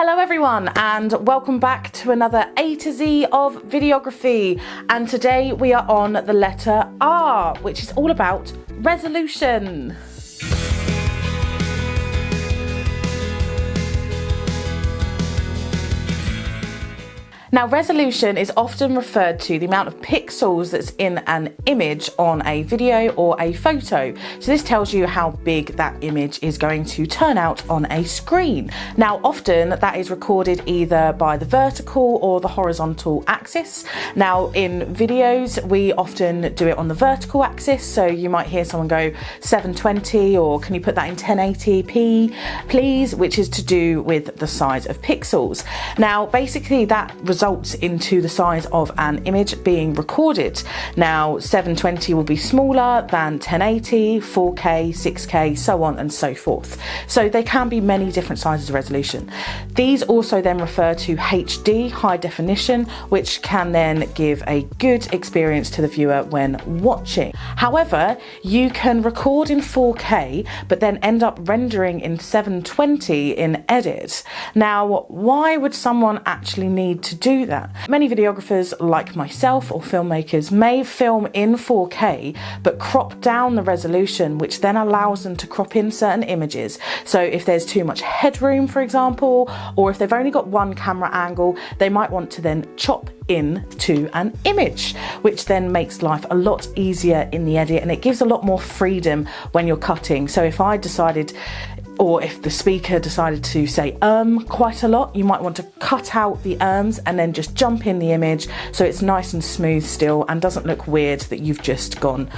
Hello everyone and welcome back to another A to Z of videography, and today we are on the letter R, which is all about resolution. Now, resolution is often referred to the amount of pixels that's in an image on a video or a photo. So this tells you how big that image is going to turn out on a screen. Now, often that is recorded either by the vertical or the horizontal axis. Now, in videos, we often do it on the vertical axis. So you might hear someone go 720, or can you put that in 1080p, please, which is to do with the size of pixels. Now, basically that results into the size of an image being recorded. Now, 720 will be smaller than 1080, 4K, 6K, so on and so forth. So there can be many different sizes of resolution. These also then refer to HD, high definition, which can then give a good experience to the viewer when watching. However, you can record in 4K, but then end up rendering in 720 in edit. Now, why would someone actually need to do that? Many videographers like myself or filmmakers may film in 4K but crop down the resolution, which then allows them to crop in certain images. So if there's too much headroom, for example, or if they've only got one camera angle, they might want to then chop in to an image, which then makes life a lot easier in the edit, and it gives a lot more freedom when you're cutting. So if I decided, or if the speaker decided to say quite a lot, you might want to cut out the and then just jump in the image so it's nice and smooth still and doesn't look weird that you've just gone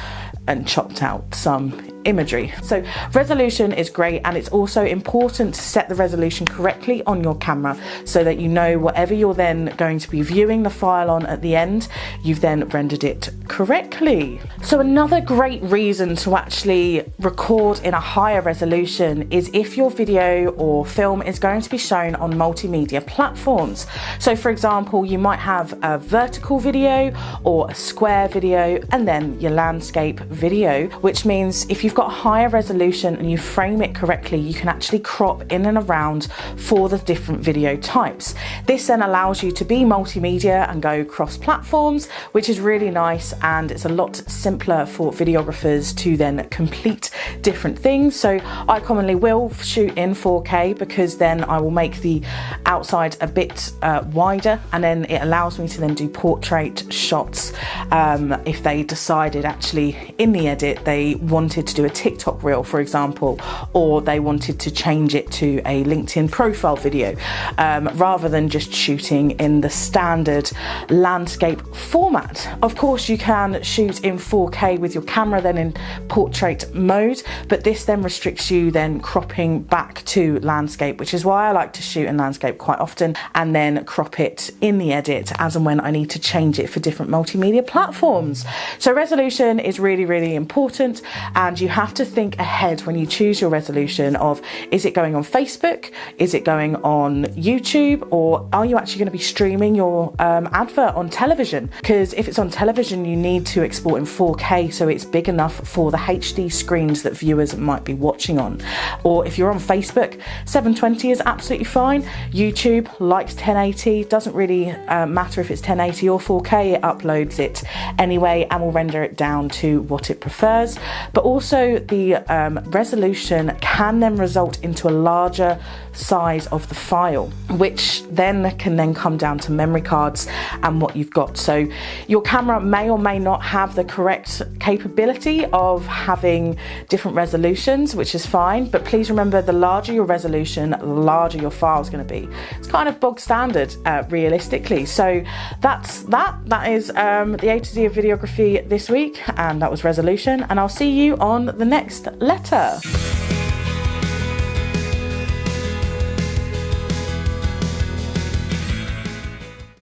and chopped out some imagery. So resolution is great, and it's also important to set the resolution correctly on your camera so that you know whatever you're then going to be viewing the file on at the end, you've then rendered it correctly. So another great reason to actually record in a higher resolution is if your video or film is going to be shown on multimedia platforms. So for example, you might have a vertical video or a square video and then your landscape video, which means if you've got a higher resolution and you frame it correctly, you can actually crop in and around for the different video types. This then allows you to be multimedia and go cross platforms, which is really nice, and it's a lot simpler for videographers to then complete different things. So I commonly will shoot in 4K because then I will make the outside a bit wider, and then it allows me to then do portrait shots if they decided actually in the edit they wanted to do a TikTok reel, for example, or they wanted to change it to a LinkedIn profile video, rather than just shooting in the standard landscape format. Of course, you can shoot in 4K with your camera then in portrait mode, but this then restricts you then cropping back to landscape, which is why I like to shoot in landscape quite often and then crop it in the edit as and when I need to change it for different multimedia platforms. So resolution is really, really important, and you have to think ahead when you choose your resolution of, is it going on Facebook, is it going on YouTube, or are you actually going to be streaming your advert on television? Because if it's on television, you need to export in 4K so it's big enough for the HD screens that viewers might be watching on. Or if you're on Facebook, 720 is absolutely fine. YouTube likes 1080, doesn't really matter if it's 1080 or 4K, it uploads it anyway and will render it down to what it prefers. But also the resolution can then result into a larger size of the file, which then can then come down to memory cards and what you've got. So your camera may or may not have the correct capability of having different resolutions, which is fine, but please remember, the larger your resolution, the larger your file is going to be. It's kind of bog standard realistically. So that is the A to Z of videography this week, and that was resolution, and I'll see you on the next letter.